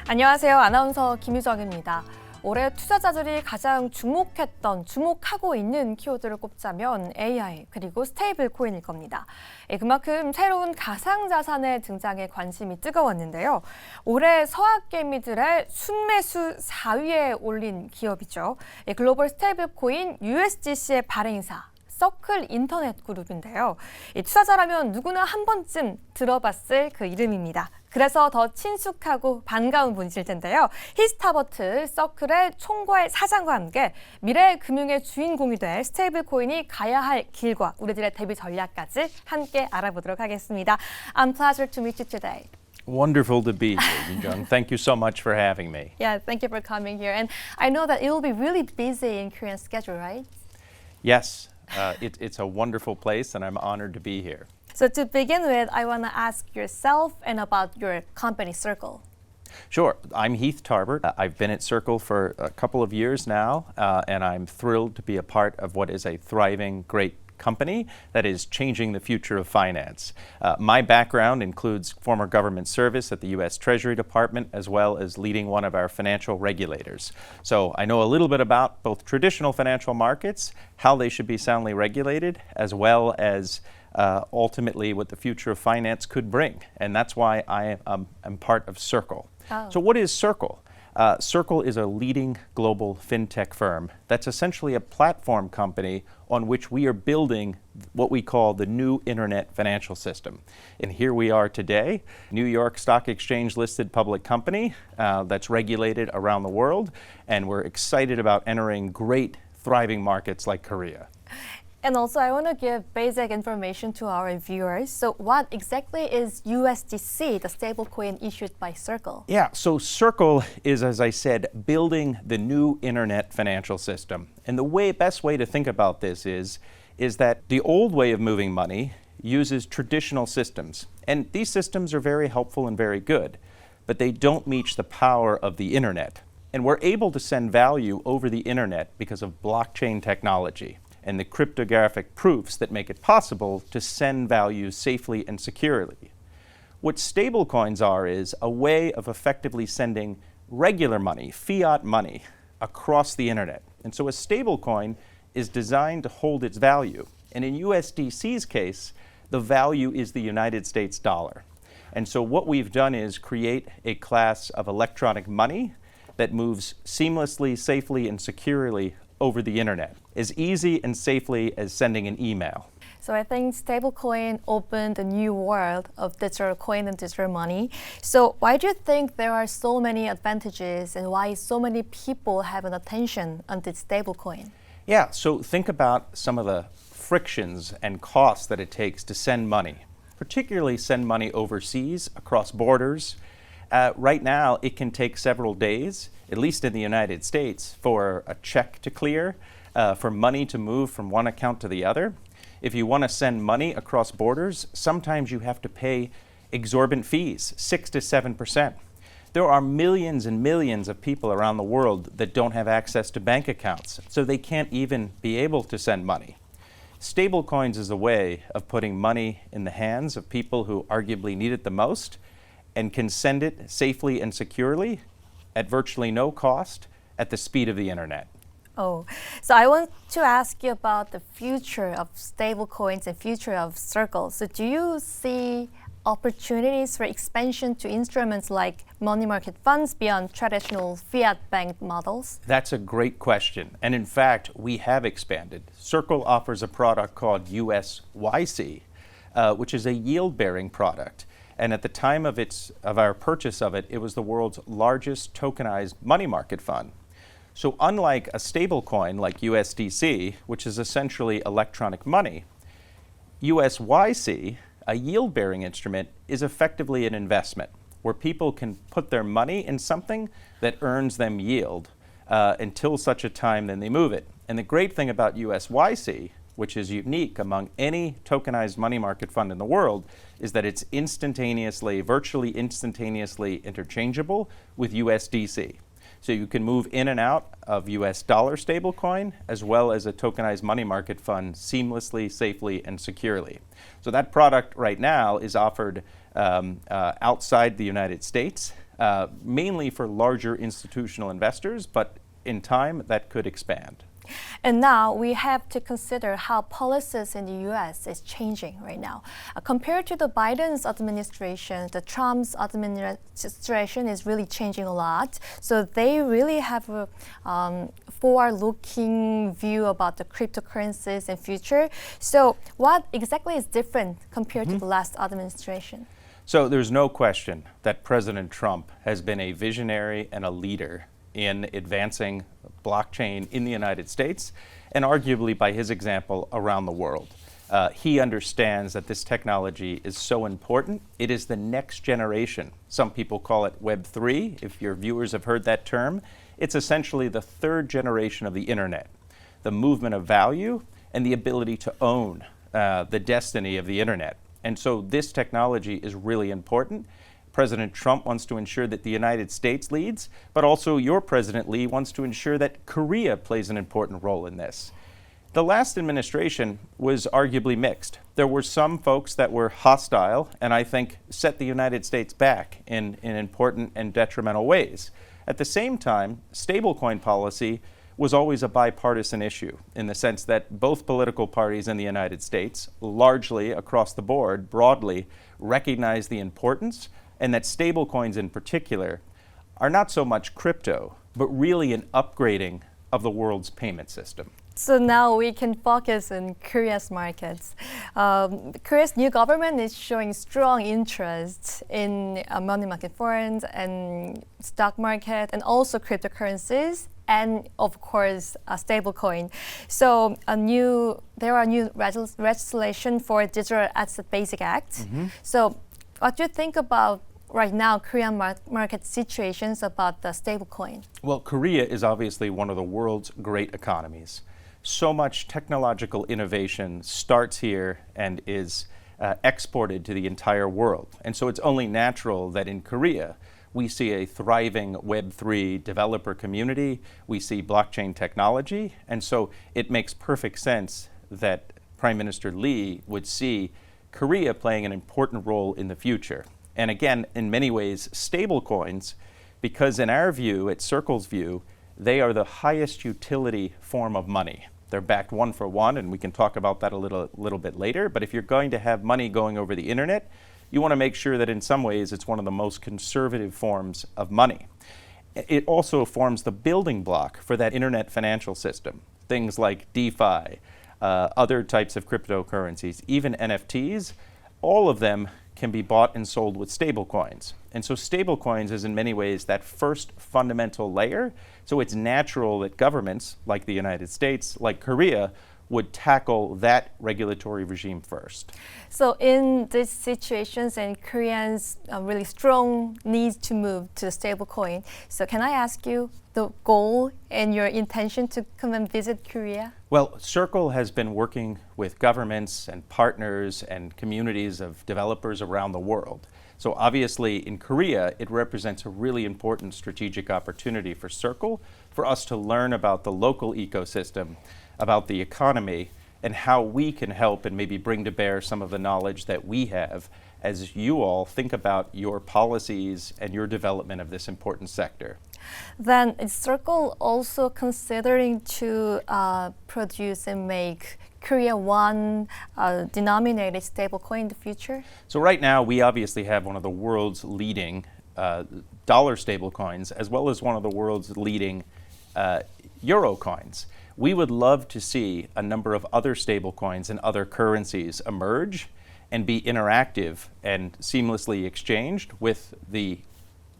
안녕하세요. 아나운서 김유정입니다. 올해 투자자들이 가장 주목하고 있는 키워드를 꼽자면 AI 그리고 스테이블코인일 겁니다. 그만큼 새로운 가상자산의 등장에 관심이 뜨거웠는데요. 올해 서학개미들의 순매수 4위에 올린 기업이죠. 글로벌 스테이블코인 USDC의 발행사. 서클 인터넷 그룹인데요. 투자자라면 누구나 한 번쯤 들어봤을 그 이름입니다. 그래서 더 친숙하고 반가운 분이실 텐데요. 히스 타버트 서클의 총괄사장과 함께 미래금융의 주인공이 될 스테이블코인이 가야 할 길과 우리들의 대비 전략까지 함께 알아보도록 하겠습니다. I'm pleasure to meet you today. Wonderful to be here, Young. Thank you so much for having me. Yeah, thank you for coming here. And I know that it will be really busy in Korean schedule, right? Yes, it's a wonderful place, and I'm honored to be here. So to begin with, I want to ask yourself and about your company, Circle. Sure. I'm Heath Tarbert. I've been at Circle for a couple of years now, and I'm thrilled to be a part of what is a thriving, great company that is changing the future of finance. My background includes former government service at the U.S. Treasury Department, as well as leading one of our financial regulators. So I know a little bit about both traditional financial markets, how they should be soundly regulated, as well as ultimately what the future of finance could bring. And that's why I am part of Circle. Oh. So what is Circle? Circle is a leading global fintech firm that's essentially a platform company on which we are building what we call the new internet financial system. And here we are today, New York Stock Exchange listed public company that's regulated around the world, and we're excited about entering great thriving markets like Korea. And also, I want to give basic information to our viewers. So what exactly is USDC, the stablecoin issued by Circle? Yeah, so Circle is, as I said, building the new internet financial system. And the best way to think about this is that the old way of moving money uses traditional systems. And these systems are very helpful and very good, but they don't reach the power of the internet. And we're able to send value over the internet because of blockchain technology and the cryptographic proofs that make it possible to send value safely and securely. What stablecoins are is a way of effectively sending regular money, fiat money, across the internet. And so a stablecoin is designed to hold its value. And in USDC's case, the value is the United States dollar. And so what we've done is create a class of electronic money that moves seamlessly, safely, and securely over the internet, as easy and safely as sending an email. So I think stablecoin opened a new world of digital coin and digital money. So why do you think there are so many advantages and why so many people have an attention on this stablecoin? Yeah, so think about some of the frictions and costs that it takes to send money, particularly send money overseas, across borders. Right now, it can take several days, at least in the United States, for a check to clear, for money to move from one account to the other. If you want to send money across borders, sometimes you have to pay exorbitant fees, 6 to 7%. There are millions and millions of people around the world that don't have access to bank accounts, so they can't even be able to send money. Stablecoins is a way of putting money in the hands of people who arguably need it the most and can send it safely and securely at virtually no cost at the speed of the internet. Oh, so I want to ask you about the future of stablecoins and future of Circle. So do you see opportunities for expansion to instruments like money market funds beyond traditional fiat bank models? That's a great question. And in fact, we have expanded. Circle offers a product called USYC, which is a yield-bearing product. And at the time of our purchase of it, it was the world's largest tokenized money market fund. So unlike a stablecoin like USDC, which is essentially electronic money, USYC, a yield-bearing instrument, is effectively an investment where people can put their money in something that earns them yield until such a time then they move it. And the great thing about USYC, which is unique among any tokenized money market fund in the world, is that it's virtually instantaneously interchangeable with USDC. So you can move in and out of US dollar stablecoin as well as a tokenized money market fund seamlessly, safely, and securely. So that product right now is offered outside the United States mainly for larger institutional investors, but in time that could expand. And now we have to consider how policies in the US is changing right now. Compared to the Biden's administration, the Trump's administration is really changing a lot. So they really have a forward-looking view about the cryptocurrencies and future. So what exactly is different compared to the last administration? So there's no question that President Trump has been a visionary and a leader in advancing blockchain in the United States and arguably by his example around the world. He understands that this technology is so important. It is the next generation. Some people call it Web 3, if your viewers have heard that term. It's essentially the third generation of the internet, the movement of value and the ability to own the destiny of the internet. And so this technology is really important. President Trump wants to ensure that the United States leads, but also your President Lee wants to ensure that Korea plays an important role in this. The last administration was arguably mixed. There were some folks that were hostile and I think set the United States back in important and detrimental ways. At the same time, stablecoin policy was always a bipartisan issue in the sense that both political parties in the United States, largely across the board, broadly, recognize the importance and that stablecoins in particular are not so much crypto, but really an upgrading of the world's payment system. So now we can focus on Korea's markets. Korea's new government is showing strong interest in money market funds and stock market and also cryptocurrencies and of course a stablecoin. So there are new legislation for Digital Asset Basic Act. So what do you think about right now Korean market situations about the stablecoin? Well, Korea is obviously one of the world's great economies. So much technological innovation starts here and is exported to the entire world. And so it's only natural that in Korea, we see a thriving Web3 developer community, we see blockchain technology, and so it makes perfect sense that Prime Minister Lee would see Korea playing an important role in the future. And again, in many ways, stablecoins, because in our view, at Circle's view, they are the highest utility form of money. They're backed one for one, and we can talk about that a little bit later. But if you're going to have money going over the internet, you want to make sure that in some ways it's one of the most conservative forms of money. It also forms the building block for that internet financial system. Things like DeFi, other types of cryptocurrencies, even NFTs, all of them can be bought and sold with stablecoins. And so stablecoins is in many ways that first fundamental layer. So it's natural that governments like the United States, like Korea, would tackle that regulatory regime first. So in these situations and Koreans really strong needs to move to the stablecoin. So can I ask you the goal and your intention to come and visit Korea? Well, Circle has been working with governments and partners and communities of developers around the world. So obviously in Korea, it represents a really important strategic opportunity for Circle for us to learn about the local ecosystem, about the economy, and how we can help and maybe bring to bear some of the knowledge that we have as you all think about your policies and your development of this important sector. Then is Circle also considering to produce and make Korea won denominated stablecoin in the future? So right now we obviously have one of the world's leading dollar stablecoins as well as one of the world's leading euro coins. We would love to see a number of other stablecoins and other currencies emerge and be interactive and seamlessly exchanged with the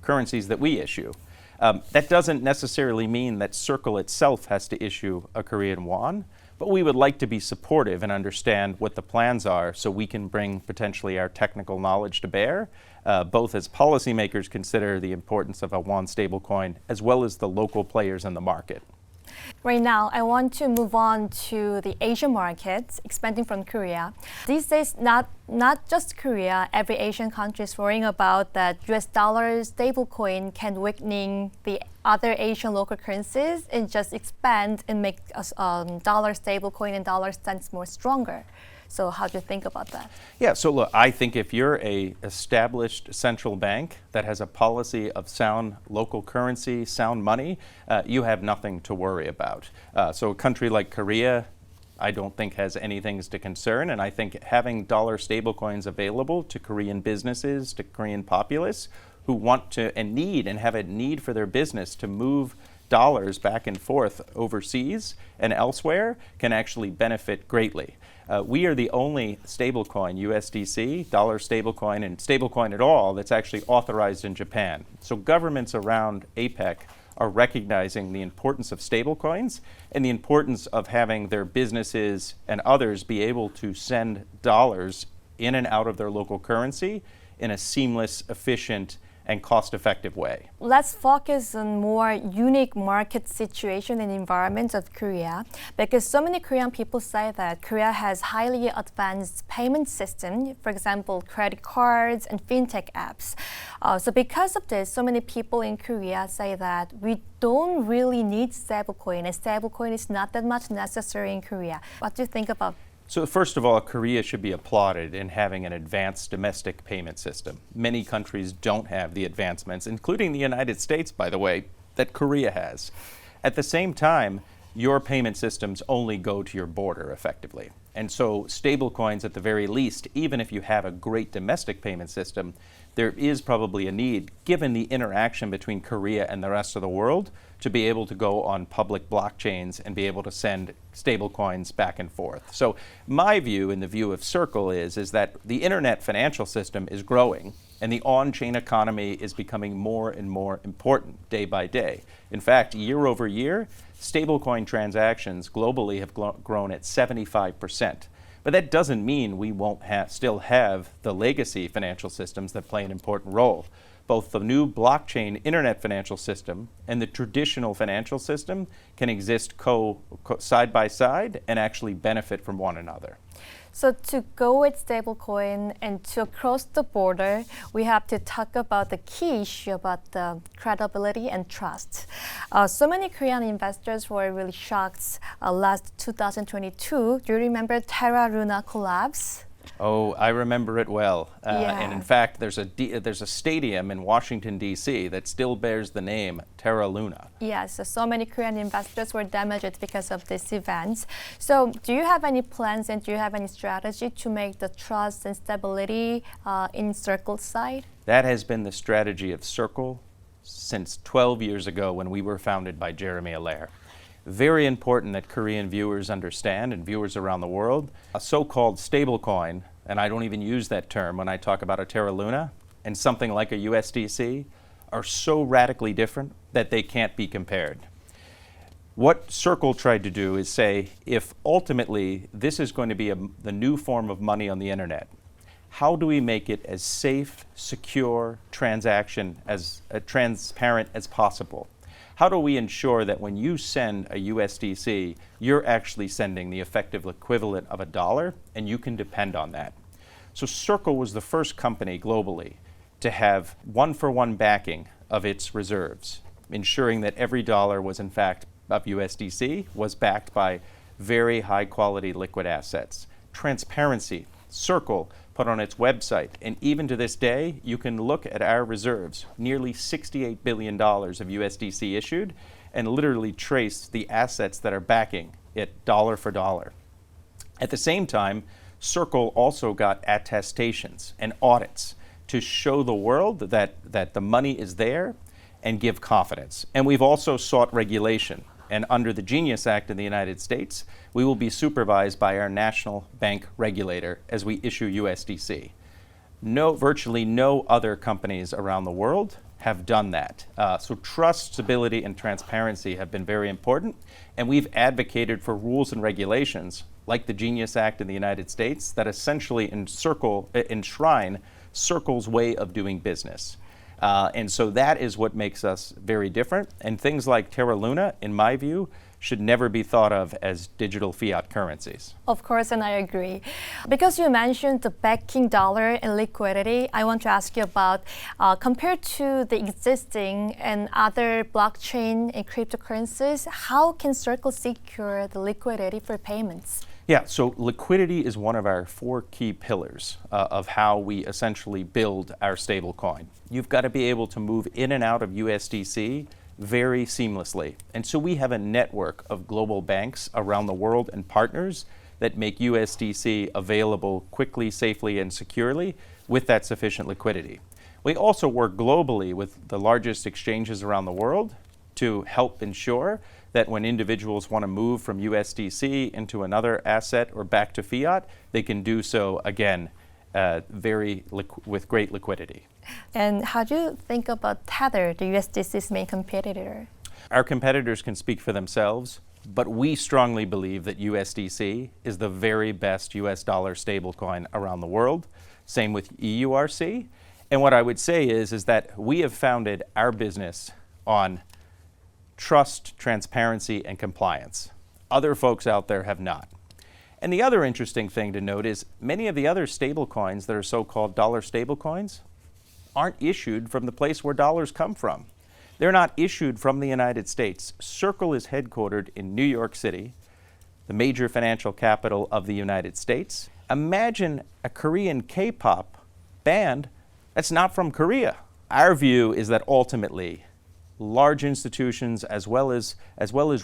currencies that we issue. That doesn't necessarily mean that Circle itself has to issue a Korean won, but we would like to be supportive and understand what the plans are so we can bring potentially our technical knowledge to bear, both as policymakers consider the importance of a won stablecoin as well as the local players in the market. Right now, I want to move on to the Asian markets, expanding from Korea. These days, not just Korea, every Asian country is worrying about that US dollar stablecoin can weakening the other Asian local currencies and just expand and make dollar stablecoin and dollar cents more stronger. So how do you think about that? Yeah, so look, I think if you're a established central bank that has a policy of sound local currency, sound money, you have nothing to worry about. So a country like Korea, I don't think has anything to concern, and I think having dollar stablecoins available to Korean businesses, to Korean populace who want to and need and have a need for their business to move dollars back and forth overseas and elsewhere can actually benefit greatly. We are the only stablecoin, USDC, dollar stablecoin, and stablecoin at all that's actually authorized in Japan. So governments around APEC are recognizing the importance of stablecoins and the importance of having their businesses and others be able to send dollars in and out of their local currency in a seamless, efficient, and cost-effective way. Let's focus on more unique market situation and environment of Korea, because so many Korean people say that Korea has highly advanced payment system, for example, credit cards and fintech apps. So because of this, so many people in Korea say that we don't really need stablecoin, and stablecoin is not that much necessary in Korea. What do you think about? So first of all, Korea should be applauded in having an advanced domestic payment system. Many countries don't have the advancements, including the United States, by the way, that Korea has. At the same time, your payment systems only go to your border effectively. And so stablecoins at the very least, even if you have a great domestic payment system, there is probably a need, given the interaction between Korea and the rest of the world, to be able to go on public blockchains and be able to send stablecoins back and forth. So my view and the view of Circle is that the internet financial system is growing and the on-chain economy is becoming more and more important day by day. In fact, year over year, stablecoin transactions globally have grown at 75%. But that doesn't mean we won't still have the legacy financial systems that play an important role. Both the new blockchain internet financial system and the traditional financial system can exist side by side and actually benefit from one another. So to go with stablecoin and to cross the border, we have to talk about the key issue about the credibility and trust. So many Korean investors were really shocked last 2022. Do you remember Terra Luna collapse? Oh, I remember it well. Yeah. And in fact, there's a stadium in Washington, D.C. that still bears the name Terra Luna. Yes, so many Korean investors were damaged because of this event. So do you have any plans and do you have any strategy to make the trust and stability in Circle's side? That has been the strategy of Circle since 12 years ago when we were founded by Jeremy Allaire. Very important that Korean viewers understand, and viewers around the world, a so-called stablecoin, and I don't even use that term when I talk about a Terra Luna, and something like a USDC, are so radically different that they can't be compared. What Circle tried to do is say, if ultimately this is going to be the new form of money on the internet, how do we make it as safe, secure, transparent as possible? How do we ensure that when you send a USDC, you're actually sending the effective equivalent of $1 and you can depend on that? So Circle was the first company globally to have one-for-one backing of its reserves, ensuring that every dollar was in fact of USDC was backed by very high-quality liquid assets. Transparency. Circle put on its website, and even to this day, you can look at our reserves, nearly $68 billion of USDC issued, and literally trace the assets that are backing it dollar for dollar. At the same time, Circle also got attestations and audits to show the world that the money is there and give confidence. And we've also sought regulation. And under the Genius Act in the United States, we will be supervised by our national bank regulator as we issue USDC. Virtually no other companies around the world have done that. So trust, stability, and transparency have been very important, and we've advocated for rules and regulations like the Genius Act in the United States that essentially enshrine Circle's way of doing business. And so that is what makes us very different. And things like Terra Luna, in my view, should never be thought of as digital fiat currencies. Of course, and I agree. Because you mentioned the backing dollar and liquidity, I want to ask you about, compared to the existing and other blockchain and cryptocurrencies, how can Circle secure the liquidity for payments? Yeah, so liquidity is one of our 4 key pillars of how we essentially build our stablecoin. You've got to be able to move in and out of USDC very seamlessly. And so we have a network of global banks around the world and partners that make USDC available quickly, safely, and securely with that sufficient liquidity. We also work globally with the largest exchanges around the world to help ensure that when individuals want to move from USDC into another asset or back to fiat, they can do so again with great liquidity. And how do you think about Tether, the USDC's main competitor? Our competitors can speak for themselves, but we strongly believe that USDC is the very best US dollar stablecoin around the world. Same with EURC. And what I would say is that we have founded our business on trust, transparency, and compliance. Other folks out there have not. And the other interesting thing to note is many of the other stablecoins that are so-called dollar stablecoins aren't issued from the place where dollars come from. They're not issued from the United States. Circle is headquartered in New York City, the major financial capital of the United States. Imagine a Korean K-pop band that's not from Korea. Our view is that ultimately, large institutions as well as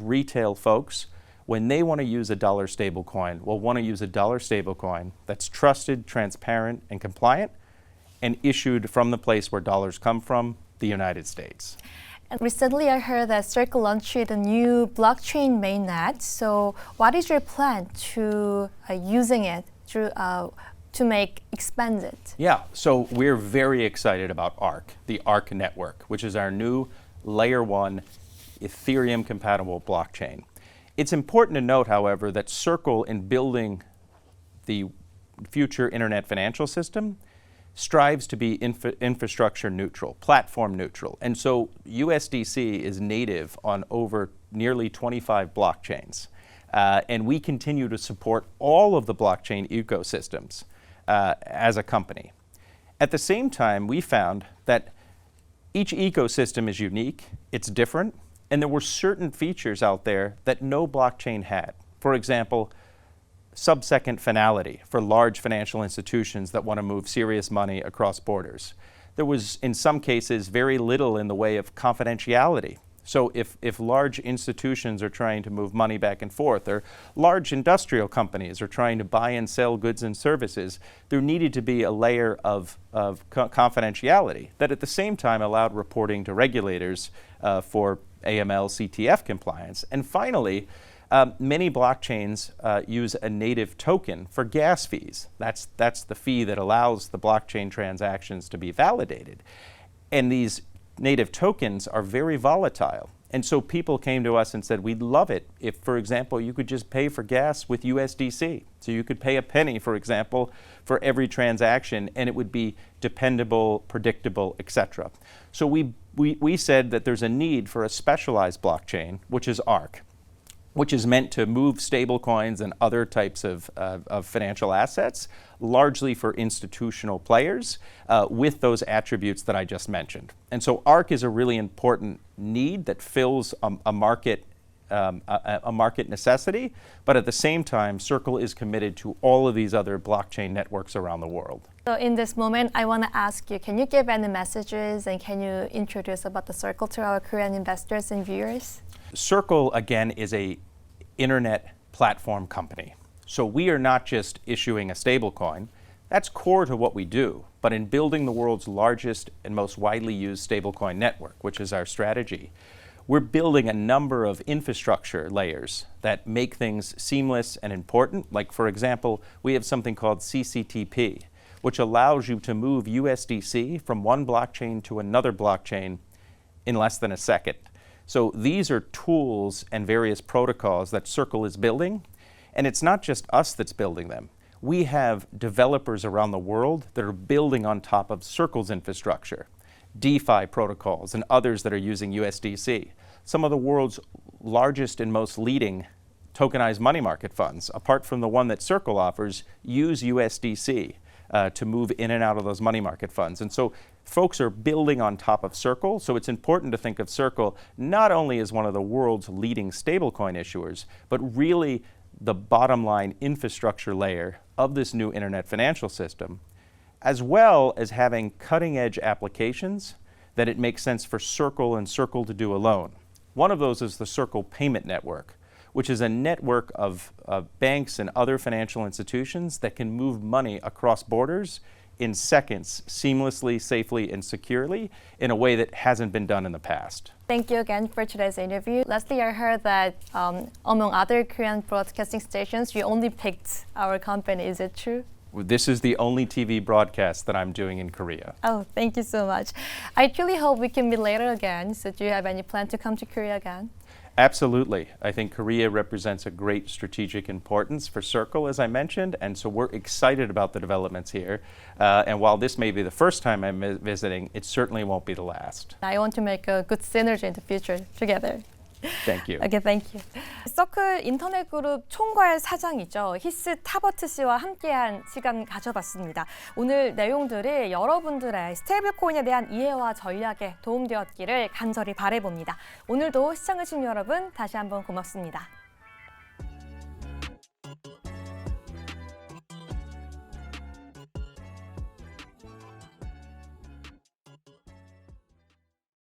retail folks, when they want to use a dollar stablecoin, will want to use a dollar stablecoin that's trusted, transparent, and compliant, and issued from the place where dollars come from, the United States. And recently, I heard that Circle launched a new blockchain mainnet. So, what is your plan to using it to make expand it? Yeah, so we're very excited about ARC, the ARC network, which is our new Layer 1 Ethereum-compatible blockchain. It's important to note, however, that Circle, in building the future internet financial system, strives to be infrastructure neutral, platform neutral. And so USDC is native on over nearly 25 blockchains. And we continue to support all of the blockchain ecosystems as a company. At the same time, we found that each ecosystem is unique, it's different, and there were certain features out there that no blockchain had. For example, sub-second finality for large financial institutions that want to move serious money across borders. There was, in some cases, very little in the way of confidentiality. So if large institutions are trying to move money back and forth, or large industrial companies are trying to buy and sell goods and services, there needed to be a layer of confidentiality that at the same time allowed reporting to regulators for AML, CTF compliance. And finally, many blockchains use a native token for gas fees. That's the fee that allows the blockchain transactions to be validated. And these native tokens are very volatile. And so people came to us and said, we'd love it if, for example, you could just pay for gas with USDC. So you could pay a penny, for example, for every transaction, and it would be dependable, predictable, etc. So we said that there's a need for a specialized blockchain, which is ARC, which is meant to move stablecoins and other types of financial assets, largely for institutional players, with those attributes that I just mentioned. And so ARC is a really important need that fills a market necessity, but at the same time, Circle is committed to all of these other blockchain networks around the world. So in this moment, I want to ask you, can you give any messages and can you introduce about the Circle to our Korean investors and viewers? Circle, again, is a internet platform company. So we are not just issuing a stablecoin. That's core to what we do. But in building the world's largest and most widely used stablecoin network, which is our strategy, we're building a number of infrastructure layers that make things seamless and important. Like, for example, we have something called CCTP, which allows you to move USDC from one blockchain to another blockchain in less than a second. So these are tools and various protocols that Circle is building, and it's not just us that's building them. We have developers around the world that are building on top of Circle's infrastructure, DeFi protocols and others that are using USDC. Some of the world's largest and most leading tokenized money market funds, apart from the one that Circle offers, use USDC to move in and out of those money market funds. And so folks are building on top of Circle, so it's important to think of Circle not only as one of the world's leading stablecoin issuers, but really the bottom line infrastructure layer of this new internet financial system, as well as having cutting edge applications that it makes sense for Circle and Circle to do alone. One of those is the Circle Payment Network, which is a network of banks and other financial institutions that can move money across borders in seconds, seamlessly, safely, and securely in a way that hasn't been done in the past. Thank you again for today's interview. Lastly, I heard that among other Korean broadcasting stations, you only picked our company. Is it true? This is the only TV broadcast that I'm doing in Korea. Oh, thank you so much. I truly hope we can meet later again. So do you have any plan to come to Korea again? Absolutely. I think Korea represents a great strategic importance for Circle, as I mentioned, and so we're excited about the developments here. And while this may be the first time I'm visiting, it certainly won't be the last. I want to make a good synergy in the future together. Thank you. Okay, thank you. 서클 인터넷 그룹 총괄사장이죠. 히스 타버트 씨와 함께한 시간 가져봤습니다. 오늘 내용들이 여러분들의 스테이블코인에 대한 이해와 전략에 도움되었기를 간절히 바라봅니다. 오늘도 시청해주신 여러분 다시 한번 고맙습니다.